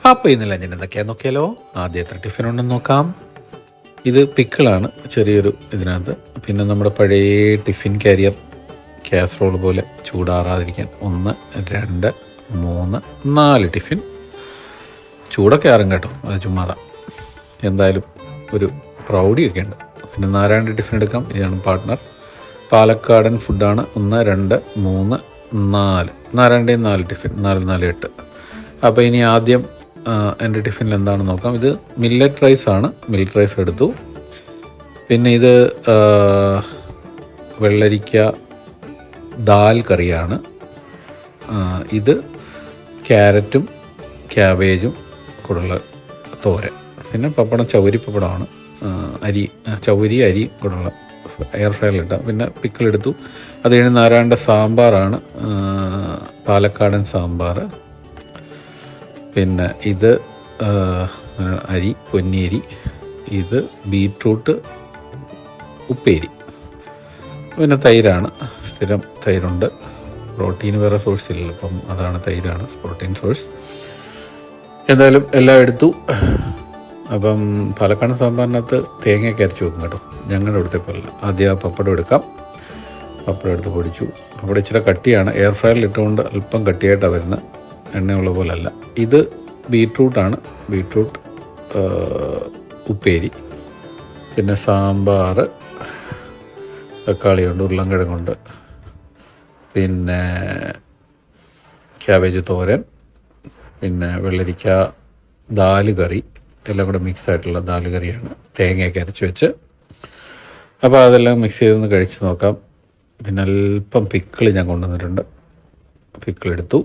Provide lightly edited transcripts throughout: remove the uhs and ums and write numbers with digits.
അപ്പോൾ ഇന്ന് ലഞ്ചിന് എന്തൊക്കെയാന്ന് നോക്കിയാലോ. ആദ്യത്തെ ടിഫിൻ ഉണ്ടെന്ന് നോക്കാം. ഇത് പിക്കിളാണ്, ചെറിയൊരു ഇതിനകത്ത്. പിന്നെ നമ്മുടെ പഴയ ടിഫിൻ കാരിയർ കാസറോൾ പോലെ ചൂടാറാതിരിക്കാൻ 1, 2, 3, 4 ടിഫിൻ. ചൂടൊക്കെ ആറും കേട്ടോ, അത് ചുമ്മാതാ. എന്തായാലും ഒരു പ്രൗഢിയൊക്കെ ഉണ്ട്. പിന്നെ 4 ടിഫിൻ എടുക്കാം. ഇതാണ് പാർട്ട്ണർ. പാലക്കാടൻ ഫുഡാണ്. 1, 2, 3, 4 4 ടിഫിൻ, 4, 4, 8. അപ്പോൾ ഇനി ആദ്യം എൻ്റെ ടിഫിനിൽ എന്താണെന്ന് നോക്കാം. ഇത് മില്ലറ്റ് റൈസാണ്. മില്ലറ്റ് റൈസ് എടുത്തു. പിന്നെ ഇത് വെള്ളരിക്ക ദാൽ കറിയാണ്. ഇത് ക്യാരറ്റും ക്യാബേജും കൂടെയുള്ള തോരൻ. പിന്നെ പപ്പടം ചൗരി പപ്പടമാണ്. ചൗരി അരി കൂടെയുള്ള എയർ ഫ്രയറിലിട്ട. പിന്നെ പിക്കിളെടുത്തു. അത് കഴിഞ്ഞ് 4 സാമ്പാറാണ്, പാലക്കാടൻ സാമ്പാർ. പിന്നെ ഇത് അരി, പൊന്നിയരി. ഇത് ബീട്രൂട്ട് ഉപ്പേരി. പിന്നെ തൈരാണ്, സ്ഥിരം തൈരുണ്ട്. പ്രോട്ടീൻ വേറെ സോഴ്സ് ഇല്ലല്ലോ, അപ്പം അതാണ്, തൈരാണ് പ്രോട്ടീൻ സോഴ്സ്. എന്തായാലും എല്ലാം എടുത്തു. അപ്പം പാലക്കാടൻ സാമ്പാറിനകത്ത് തേങ്ങയൊക്കെ അരച്ച് വെക്കും കേട്ടോ, ഞങ്ങളുടെ ഇവിടുത്തെ പോലെ. ആദ്യം ആ പപ്പടം എടുക്കാം. പപ്പടം എടുത്ത് പൊടിച്ചു. പപ്പടം ഇച്ചിരി കട്ടിയാണ്, എയർ ഫ്രയറിൽ ഇട്ടുകൊണ്ട് അല്പം കട്ടിയായിട്ടാണ് വരുന്നത്, എണ്ണയുള്ള പോലെ അല്ല. ഇത് ബീട്രൂട്ടാണ്, ബീട്രൂട്ട് ഉപ്പേരി. പിന്നെ സാമ്പാർ, തക്കാളിയുണ്ട്, ഉരുളൻകിഴങ്ങുണ്ട്. പിന്നെ ക്യാബേജ് തോരൻ. പിന്നെ വെള്ളരിക്ക ദാൽ കറി, എല്ലാം കൂടെ മിക്സ് ആയിട്ടുള്ള ദാൽ കറിയാണ്, തേങ്ങയൊക്കെ അരച്ച് വെച്ച്. അപ്പോൾ അതെല്ലാം മിക്സ് ചെയ്തൊന്ന് കഴിച്ച് നോക്കാം. പിന്നെ അല്പം പിക്കിൾ ഞാൻ കൊണ്ടുവന്നിട്ടുണ്ട്. പിക്കിളെടുത്തു.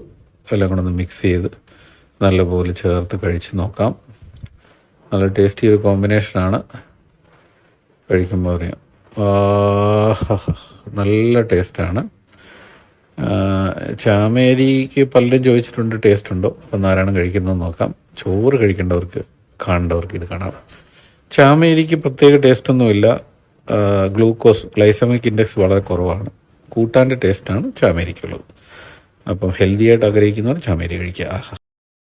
എല്ലാം കൂടെ ഒന്ന് മിക്സ് ചെയ്ത് നല്ലപോലെ ചേർത്ത് കഴിച്ച് നോക്കാം. നല്ല ടേസ്റ്റി ഒരു കോമ്പിനേഷനാണ്. കഴിക്കുമ്പോൾ അറിയാം, നല്ല ടേസ്റ്റാണ്. ചാമേരിക്ക് പലരും ചോദിച്ചിട്ടുണ്ട് ടേസ്റ്റ് ഉണ്ടോ. അപ്പം ആരാണ് കഴിക്കുന്നത് നോക്കാം. ചോറ് കഴിക്കേണ്ടവർക്ക്, കാണേണ്ടവർക്ക് ഇത് കാണാം. ചാമേരിക്ക് പ്രത്യേക ടേസ്റ്റൊന്നുമില്ല. ഗ്ലൈസമിക് ഇൻഡെക്സ് വളരെ കുറവാണ്. കൂട്ടാൻ്റെ ടേസ്റ്റാണ് ചാമേരിക്കുള്ളത്. അപ്പം ഹെൽത്തി ആയിട്ട് ആഗ്രഹിക്കുന്നവർ ചാമേരി കഴിക്കുക.